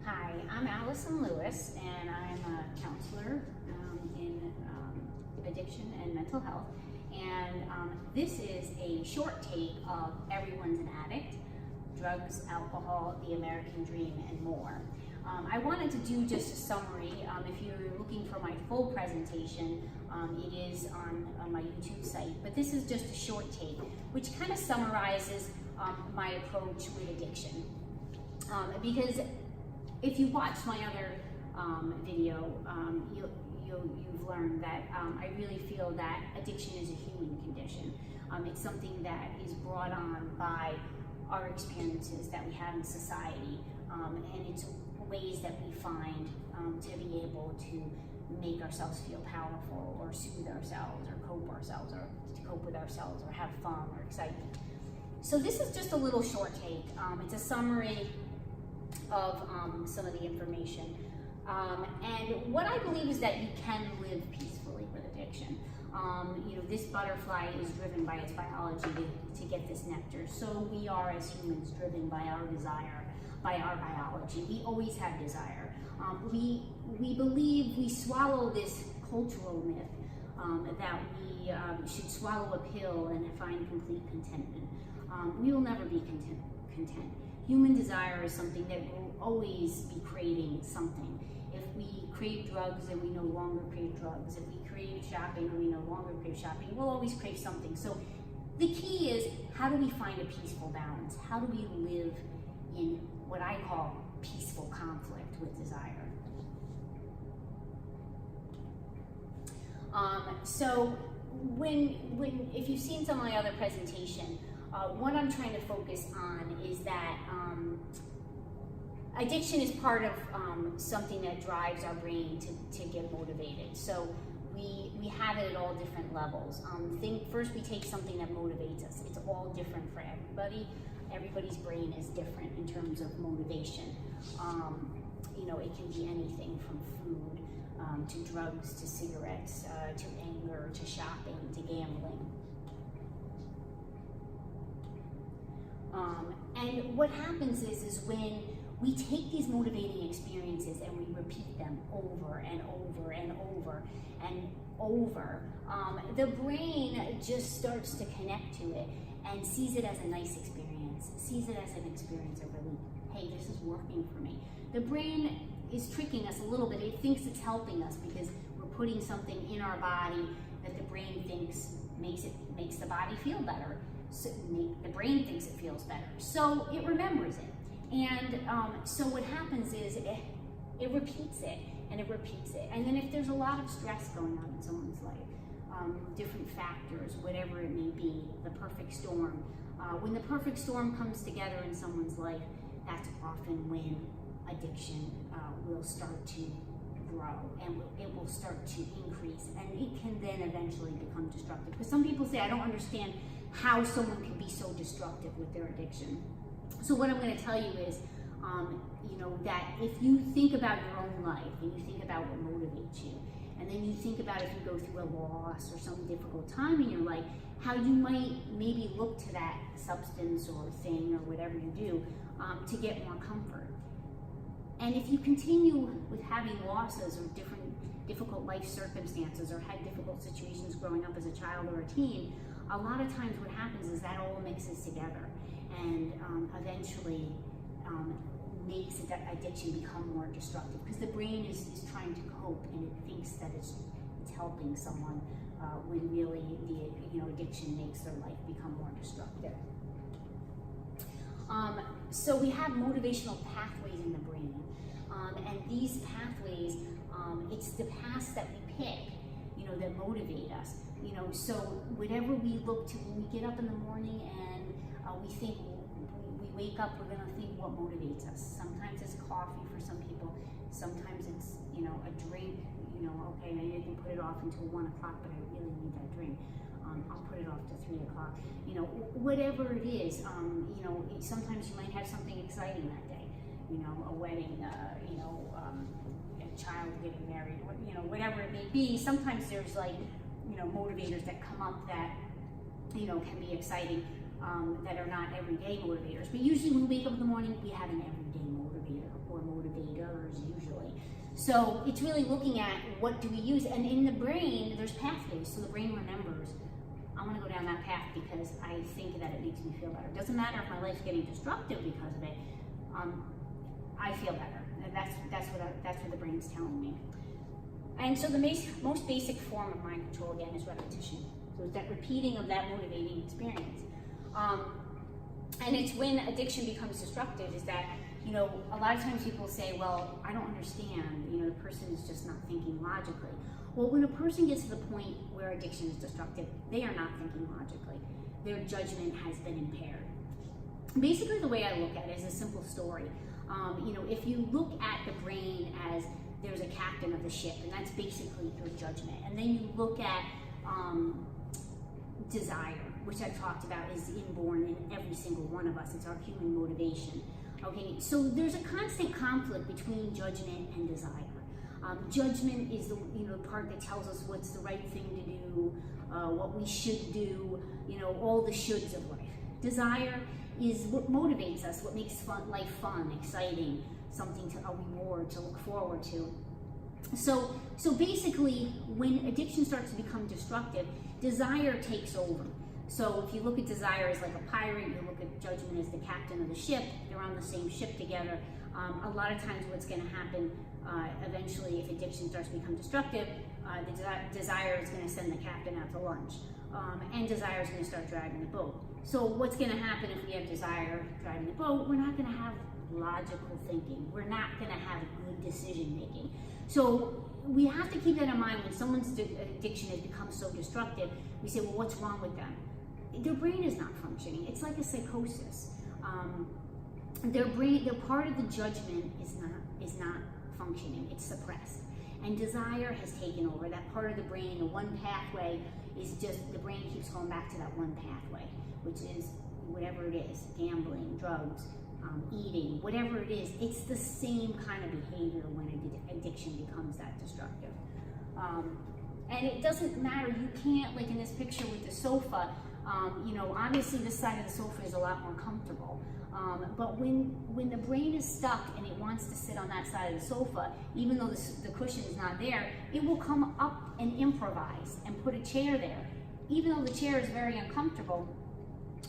Hi, I'm Allison Lewis, and I'm a counselor in addiction and mental health. And this is a short take of Everyone's an Addict, Drugs, Alcohol, the American Dream, and more. I wanted to do just a summary. If you're looking for my full presentation, it is on my YouTube site. But this is just a short take, which kind of summarizes my approach with addiction. Because if you watch my other video, you've learned that I really feel that addiction is a human condition. It's something that is brought on by our experiences that we have in society, and it's ways that we find to be able to make ourselves feel powerful or soothe ourselves or cope with ourselves or have fun or excitement. So this is just a little short take. It's a summary of some of the information. And what I believe is that you can live peacefully with addiction. This butterfly is driven by its biology to get this nectar. So we are, as humans, driven by our desire, by our biology. We always have desire. We believe, we swallow this cultural myth that we should swallow a pill and find complete contentment. We will never be content. Human desire is something that will always be craving something. If we crave drugs, then we no longer crave drugs. If we crave shopping, then we no longer crave shopping. We'll always crave something. So the key is, how do we find a peaceful balance? How do we live in what I call peaceful conflict with desire? So if you've seen some of my other presentation, what I'm trying to focus on is that addiction is part of something that drives our brain to get motivated. So we have it at all different levels. First we take something that motivates us. It's all different for everybody. Everybody's brain is different in terms of motivation. It can be anything from food to drugs to cigarettes to anger to shopping to gambling. And what happens is when we take these motivating experiences and we repeat them over and over and over and over, the brain just starts to connect to it and sees it as a nice experience, sees it as an experience of relief. Hey, this is working for me. The brain is tricking us a little bit. It thinks it's helping us because we're putting something in our body that the brain thinks makes the body feel better. So the brain thinks it feels better, so it remembers it. And so what happens is it repeats it and it repeats it. And then if there's a lot of stress going on in someone's life, different factors, whatever it may be, the perfect storm. When the perfect storm comes together in someone's life, that's often when addiction will start to grow and it will start to increase, and it can then eventually become destructive. Because some people say, I don't understand how someone can be so destructive with their addiction. So what I'm going to tell you is, that if you think about your own life and you think about what motivates you, and then you think about if you go through a loss or some difficult time in your life, how you might maybe look to that substance or thing or whatever you do to get more comfort. And if you continue with having losses or difficult life circumstances or had difficult situations growing up as a child or a teen, a lot of times what happens is that all mixes together and eventually makes addiction become more destructive, because the brain is trying to cope and it thinks that it's helping someone when really the addiction makes their life become more destructive. So we have motivational pathways in the brain, and these pathways, it's the paths that we pick, that motivate us. So whatever we look to, when we get up in the morning and we think, we wake up, we're gonna think what motivates us. Sometimes it's coffee for some people. Sometimes it's, a drink, okay, maybe I can put it off until 1 o'clock, but I really need that drink. I'll put it off to 3 o'clock. Whatever it is, sometimes you might have something exciting that day. A wedding, a child getting married, whatever it may be. Sometimes there's motivators that come up that, can be exciting. that are not everyday motivators. But usually when we wake up in the morning, we have an everyday motivator or motivators usually. So it's really looking at what do we use, and in the brain, there's pathways. So the brain remembers, I'm gonna go down that path because I think that it makes me feel better. It doesn't matter if my life's getting destructive because of it. I feel better. And that's what the brain's telling me. And so the most basic form of mind control, again, is repetition. So it's that repeating of that motivating experience. And it's when addiction becomes destructive is that, you know, a lot of times people say, well, I don't understand, you know, the person is just not thinking logically. Well, when a person gets to the point where addiction is destructive, they are not thinking logically. Their judgment has been impaired. Basically, the way I look at it is a simple story. You know, if you look at the brain as there's a captain of the ship, and that's basically your judgment. And then you look at desire, which I've talked about is inborn in every single one of us. It's our human motivation. Okay, so there's a constant conflict between judgment and desire. Judgment is the part that tells us what's the right thing to do, what we should do, you know, all the shoulds of life. Desire is what motivates us, what makes life fun, exciting, something a reward to look forward to. So basically, when addiction starts to become destructive, desire takes over. So if you look at desire as like a pirate, you look at judgment as the captain of the ship, they're on the same ship together. A lot of times what's going to happen eventually, if addiction starts to become destructive, the desire is going to send the captain out to lunch. And desire is going to start driving the boat. So what's going to happen if we have desire driving the boat? We're not going to have logical thinking. We're not going to have good decision making. So we have to keep that in mind when someone's addiction has become so destructive. We say, well, what's wrong with them? Their brain is not functioning. It's like a psychosis. Their part of the judgment is not functioning. It's suppressed. And desire has taken over. That part of the brain, the one pathway, is just, the brain keeps going back to that one pathway, which is whatever it is, gambling, drugs, eating, whatever it is, it's the same kind of behavior when addiction becomes that destructive. And it doesn't matter, you can't, like in this picture with the sofa, you know, obviously this side of the sofa is a lot more comfortable. But when the brain is stuck and it wants to sit on that side of the sofa, even though the cushion is not there, it will come up and improvise and put a chair there. Even though the chair is very uncomfortable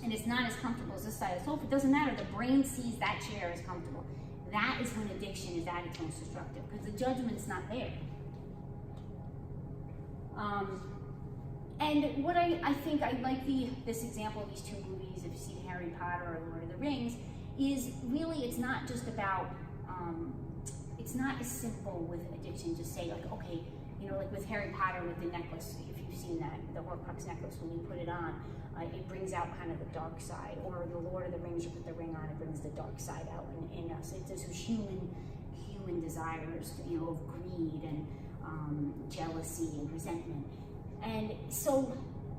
and it's not as comfortable as this side of the sofa, it doesn't matter. The brain sees that chair as comfortable. That is when addiction is at its most destructive, because the judgment's not there. And what I think, I like this example of these two movies, if you've seen Harry Potter or Lord of the Rings, is really, it's not just about, it's not as simple with addiction to say, like, okay, you know, like with Harry Potter with the necklace, if you've seen that, the Horcrux necklace, when you put it on, it brings out kind of the dark side. Or the Lord of the Rings, you put the ring on, it brings the dark side out in us. It's those human desires, you know, of greed and jealousy and resentment. And so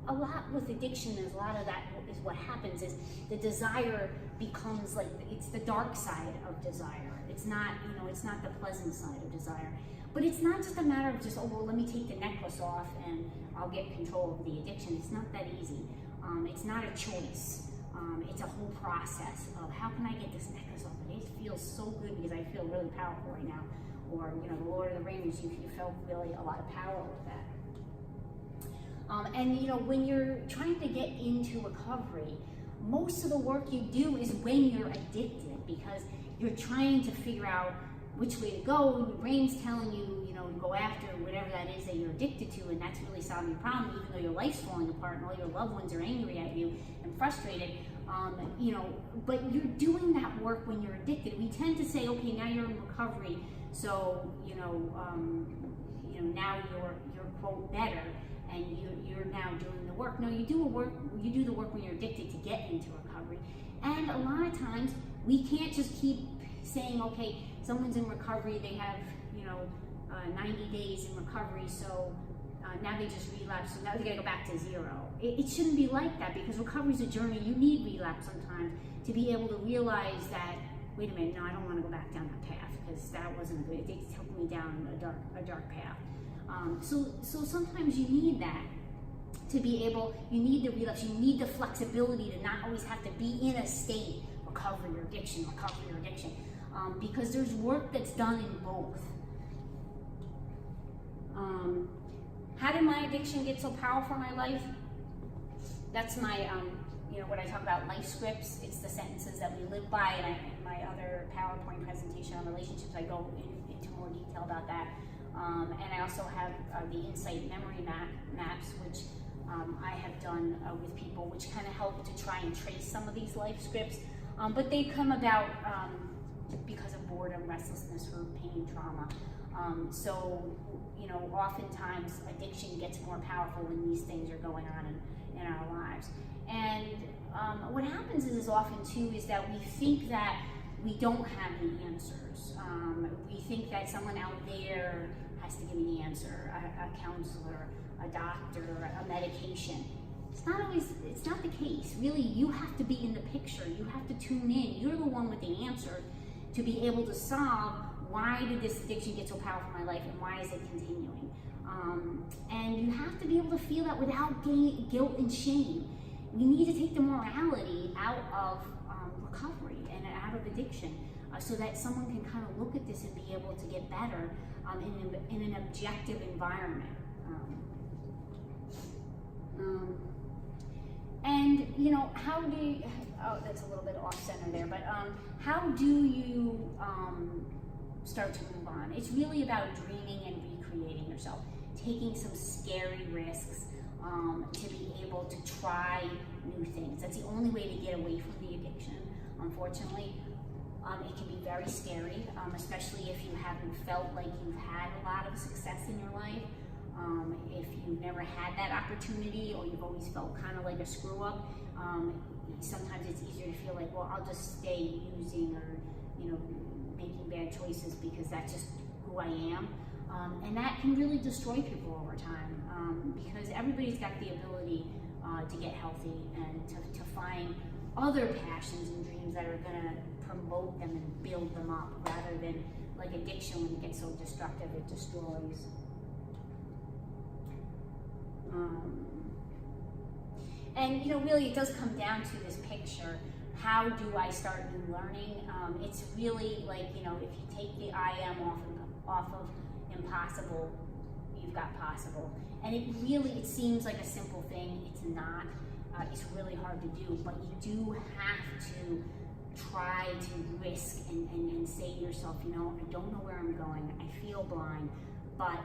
a lot with addiction, is a lot of that is what happens is the desire becomes like, it's the dark side of desire. It's not, you know, it's not the pleasant side of desire. But it's not just a matter of just, oh, well, let me take the necklace off and I'll get control of the addiction. It's not that easy. It's not a choice. It's a whole process of, how can I get this necklace off? And it feels so good because I feel really powerful right now. Or, you know, the Lord of the Rings, you felt really a lot of power with that. And you know, when you're trying to get into recovery, most of the work you do is when you're addicted, because you're trying to figure out which way to go. Your brain's telling you, you know, to go after whatever that is that you're addicted to, and that's really solving your problem, even though your life's falling apart and all your loved ones are angry at you and frustrated. You know, but you're doing that work when you're addicted. We tend to say, okay, now you're in recovery, so you know, now you're quote better, and you're now doing the work. No, you do the work when you're addicted to get into recovery. And a lot of times we can't just keep saying, okay, someone's in recovery, they have, you know, 90 days in recovery, so now they just relapse, so now they gotta go back to zero. It shouldn't be like that, because recovery is a journey. You need relapse sometimes to be able to realize that, wait a minute, no, I don't want to go back down that path, because that wasn't good. It took me down a dark path. So sometimes you need that. to be able, you need the relapse, you need the flexibility to not always have to be in a state, recover your addiction, because there's work that's done in both. How did my addiction get so powerful in my life? That's my, when I talk about life scripts, it's the sentences that we live by, and in my other PowerPoint presentation on relationships, I go into more detail about that. And I also have the insight memory maps, which I have done with people, which kind of help to try and trace some of these life scripts. But they come about because of boredom, restlessness, hurt, pain, trauma. Oftentimes addiction gets more powerful when these things are going on in our lives. And what happens is often too is that we think that we don't have the answers. We think that someone out there has to give me the answer, a counselor, a doctor, a medication. It's not the case. Really, you have to be in the picture. You have to tune in. You're the one with the answer to be able to solve why did this addiction get so powerful in my life and why is it continuing? And you have to be able to feel that without guilt and shame. We need to take the morality out of recovery and out of addiction so that someone can kind of look at this and be able to get better in an objective environment. How do you, that's a little bit off center there, but how do you start to move on? It's really about dreaming and recreating yourself, taking some scary risks to be able to try new things. That's the only way to get away from the addiction, unfortunately. It can be very scary, especially if you haven't felt like you've had a lot of success in your life. If you've never had that opportunity, or you've always felt kind of like a screw up, sometimes it's easier to feel like, well, I'll just stay using or, making bad choices because that's just who I am. And that can really destroy people over time because everybody's got the ability to get healthy and to find other passions and dreams that are going to promote them and build them up, rather than like addiction, when it gets so destructive, it destroys. Really it does come down to this picture. How do I start new learning? It's really like, if you take the I am off of impossible, you've got possible. And it seems like a simple thing. It's not. It's really hard to do, but you do have to try to risk and say to yourself, I don't know where I'm going. I feel blind, but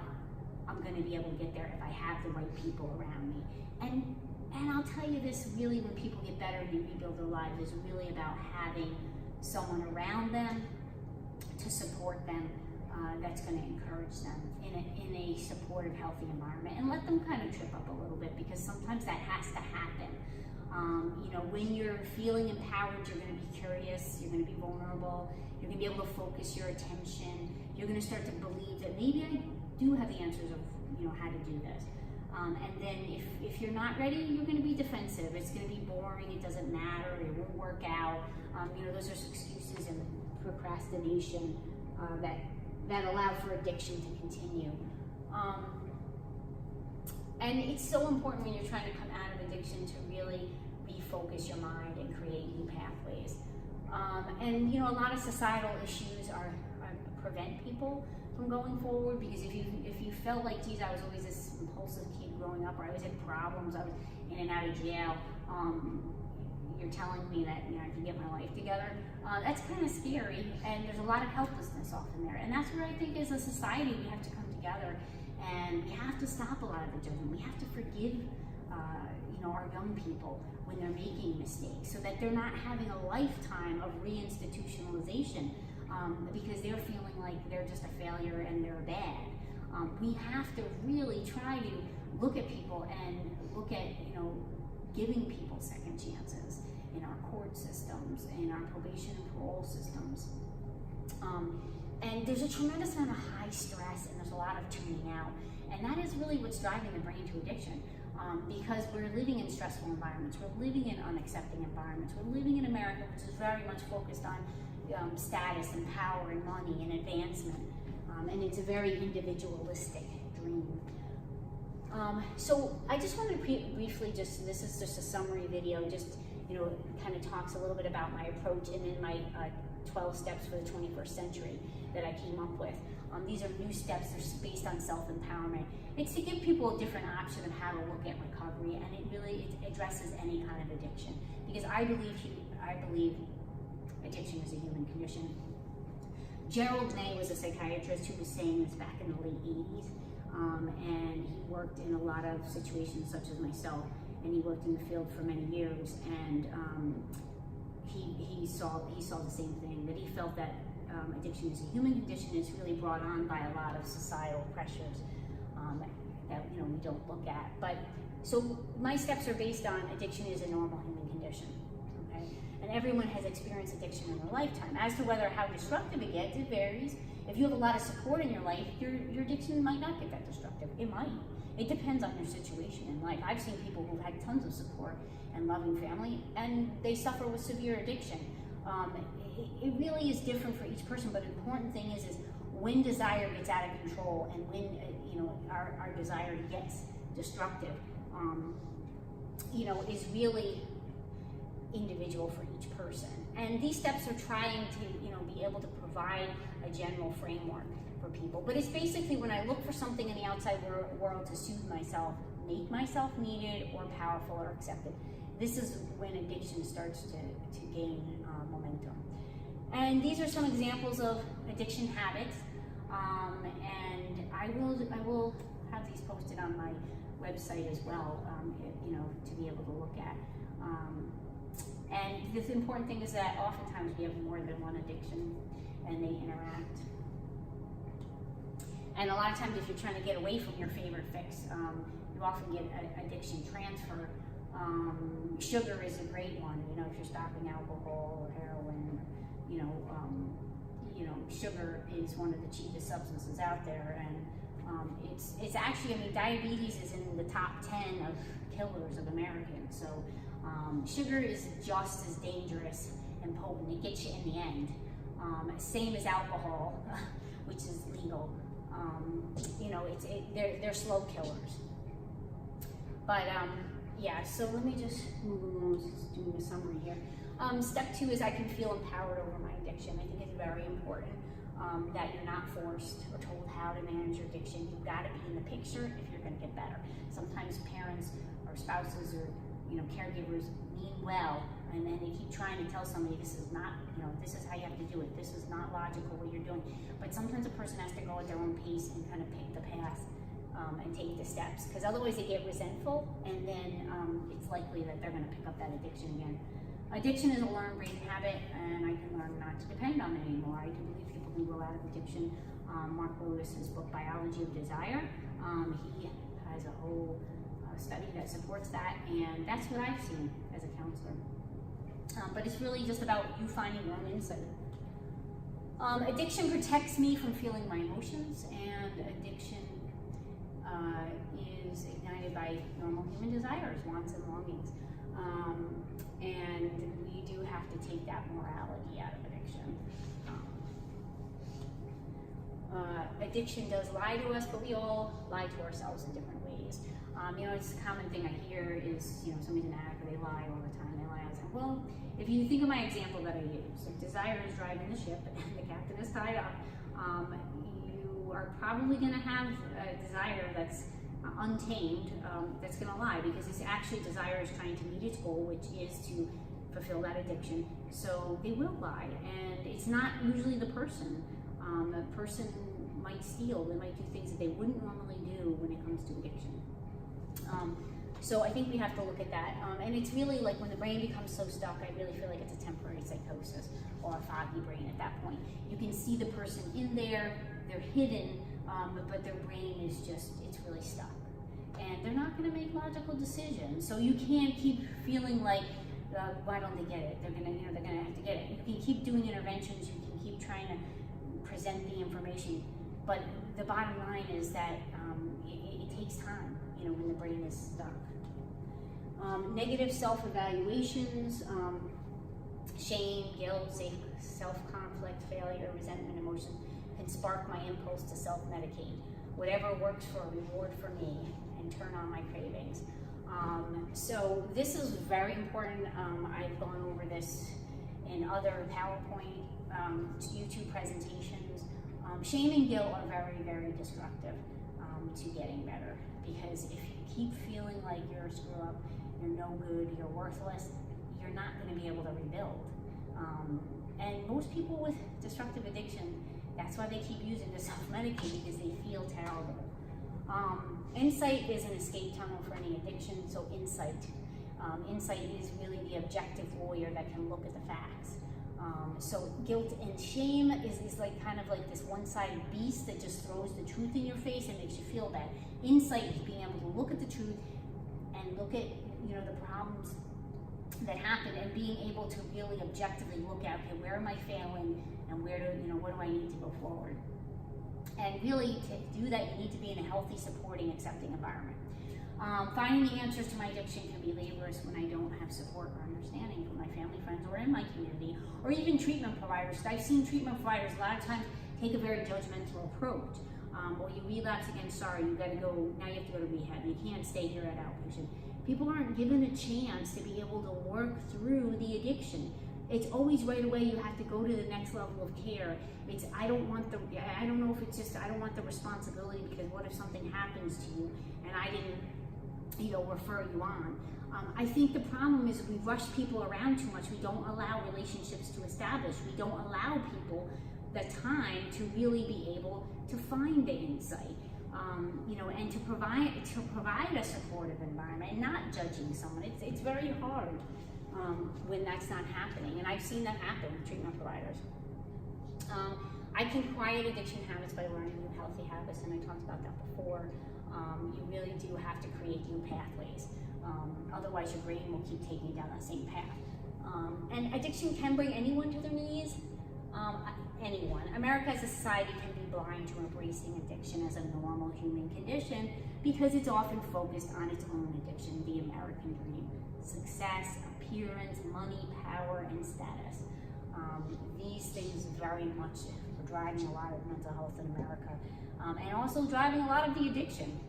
I'm going to be able to get there if I have the right people around me. And I'll tell you this, really, when people get better and they rebuild their lives, is really about having someone around them to support them, that's going to encourage them in a supportive, healthy environment, and let them kind of trip up a little bit, because sometimes that has to happen. When you're feeling empowered, you're going to be curious, you're going to be vulnerable, you're going to be able to focus your attention, you're going to start to believe that maybe I do have the answers of how to do this. And then if you're not ready, you're going to be defensive. It's going to be boring. It doesn't matter. It won't work out. Those are excuses and procrastination that allow for addiction to continue. And it's so important when you're trying to come out of addiction to really refocus your mind and create new pathways. A lot of societal issues prevent people from going forward, because if you felt like, geez, I was always this impulsive kid growing up, or I always had problems, I was in and out of jail, you're telling me that I can get my life together, that's kind of scary, and there's a lot of helplessness often there. And that's where I think as a society we have to come together, and we have to stop a lot of the judgment. We have to forgive our young people when they're making mistakes, so that they're not having a lifetime of reinstitutionalization, because they're feeling like they're just a failure and they're bad. We have to really try to look at people and look at, giving people second chances in our court systems, in our probation and parole systems. And there's a tremendous amount of high stress, and there's a lot of tuning out. And that is really what's driving the brain to addiction, because we're living in stressful environments. We're living in unaccepting environments. We're living in America, which is very much focused on status and power and money and advancement. And it's a very individualistic dream. So I just wanted to briefly, this is just a summary video, just, kind of talks a little bit about my approach and then my 12 steps for the 21st century that I came up with. These are new steps, they're based on self-empowerment. It's to give people a different option of how to look at recovery, and it addresses any kind of addiction. Because I believe addiction is a human condition. Gerald May was a psychiatrist who was saying this back in the late 80s, and he worked in a lot of situations such as myself, and he worked in the field for many years, and he saw the same thing, that he felt that addiction is a human condition. It's really brought on by a lot of societal pressures that we don't look at. But so my steps are based on addiction is a normal human condition, okay? And everyone has experienced addiction in their lifetime. As to how destructive it gets, it varies. If you have a lot of support in your life, your addiction might not get that destructive. It might. It depends on your situation in life. I've seen people who've had tons of support and loving family, and they suffer with severe addiction. It really is different for each person, but the important thing is when desire gets out of control and when our desire gets destructive, is really individual for each person. And these steps are trying to be able to provide a general framework for people. But it's basically when I look for something in the outside world to soothe myself, make myself needed or powerful or accepted. This is when addiction starts to gain momentum. And these are some examples of addiction habits. And I will have these posted on my website as well, to be able to look at. And the important thing is that oftentimes we have more than one addiction and they interact. And a lot of times if you're trying to get away from your favorite fix, you often get addiction transfer. Sugar is a great one, if you're stopping alcohol or heroin, sugar is one of the cheapest substances out there, and it's actually, diabetes is in the top 10 of killers of Americans, so sugar is just as dangerous and potent. It gets you in the end. Same as alcohol, which is legal. They're slow killers. But yeah, so let me just move along, just doing a summary here. Step 2 is I can feel empowered over my addiction. I think it's very important that you're not forced or told how to manage your addiction. You've got to be in the picture if you're going to get better. Sometimes parents or spouses or caregivers mean well, and then they keep trying to tell somebody this is not, this is how you have to do it. This is not logical what you're doing. But sometimes a person has to go at their own pace and kind of pick the path and take the steps, because otherwise they get resentful, and then it's likely that they're going to pick up that addiction again. Addiction is a learned brain habit, and I can learn not to depend on it anymore. I do believe people can grow out of addiction. Mark Lewis's book, Biology of Desire, he has a whole study that supports that, and that's what I've seen as a counselor. But it's really just about you finding your own insight. Addiction protects me from feeling my emotions, and addiction is ignited by normal human desires, wants and longings. And we do have to take that morality out of addiction. Addiction does lie to us, but we all lie to ourselves in different ways. It's a common thing I hear is, somebody's an addict, they lie all the time. They lie all the time. Well, if you think of my example that I used, if desire is driving the ship and the captain is tied up, you are probably going to have a desire that's untamed, that's going to lie, because it's actually desire is trying to meet its goal, which is to fulfill that addiction. So they will lie, and it's not usually the person. The person might steal, they might do things that they wouldn't normally do when it comes to addiction. So I think we have to look at that. And it's really like when the brain becomes so stuck, I really feel like it's a temporary psychosis or a foggy brain at that point. You can see the person in there, they're hidden, but their brain is just, it's really stuck. And they're not going to make logical decisions. So you can't keep feeling like, why don't they get it? They're going to have to get it. You can keep doing interventions, you can keep trying to present the information, but the bottom line is that it takes time, when the brain is stuck. Negative self-evaluations, shame, guilt, self-conflict, failure, resentment, emotion can spark my impulse to self-medicate. Whatever works for a reward for me, and turn on my cravings. So this is very important. I've gone over this in other PowerPoint, YouTube presentations. Shame and guilt are very, very destructive to getting better, because if you keep feeling like you're a screw up, you're no good, you're worthless, you're not going to be able to rebuild. And most people with destructive addiction, that's why they keep using to self-medicate, because they feel terrible. Insight is an escape tunnel for any addiction, so insight is really the objective lawyer that can look at the facts. So guilt and shame is like kind of like this one-sided beast that just throws the truth in your face and makes you feel bad. Insight is being able to look at the truth and look at, you know, the problems that happen, and being able to really objectively look at, okay, where am I failing, and where do, you know, what do I need to go forward? And really, to do that, you need to be in a healthy, supporting, accepting environment. Finding the answers to my addiction can be laborious when I don't have support or understanding from my family, friends, or in my community, or even treatment providers. I've seen treatment providers a lot of times take a very judgmental approach. Or you relapse again, sorry, you gotta go, now you have to go to rehab, you can't stay here at outpatient. People aren't given a chance to be able to work through the addiction. It's always right away, you have to go to the next level of care. It's, I don't know if it's just, I don't want the responsibility, because what if something happens to you and I didn't, you know, refer you on. I think the problem is we rush people around too much. We don't allow relationships to establish. We don't allow people the time to really be able to find the insight, you know, and to provide a supportive environment, and not judging someone. It's very hard when that's not happening, and I've seen that happen with treatment providers. I can quiet addiction habits by learning new healthy habits, and I talked about that before. You really do have to create new pathways. Otherwise, your brain will keep taking you down that same path. And addiction can bring anyone to their knees. Anyone. America as a society can be blind to embracing addiction as a normal human condition, because it's often focused on its own addiction, the American dream. Success, appearance, money, power, and status. These things very much are driving a lot of mental health in America, and also driving a lot of the addiction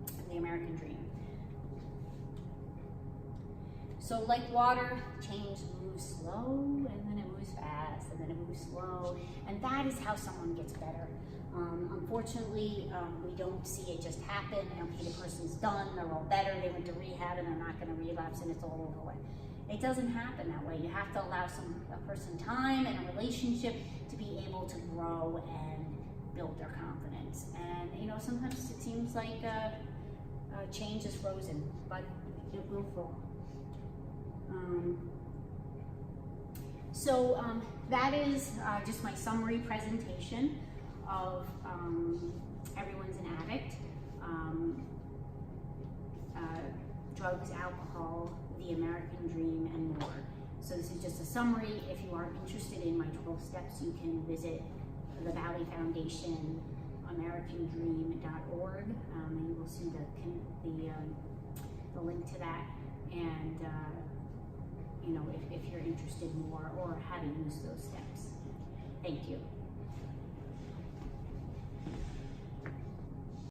of the American dream. So like water, change moves slow, and then it moves fast, and then it moves slow, and that is how someone gets better. Unfortunately, we don't see it just happen, and okay, the person's done, they're all better, they went to rehab, and they're not going to relapse, and it's all over with. It doesn't happen that way. You have to allow a person time and a relationship to be able to grow and build their confidence. And you know, sometimes it seems like change is frozen, but it will fall. So that is just my summary presentation of Everyone's an Addict, drugs, alcohol, the American dream, and more. So this is just a summary. If you are interested in my 12 steps, you can visit the Valley Foundation, AmericanDream.org, and you will see the link to that. And you know, if you're interested more or how to use those steps. Thank you.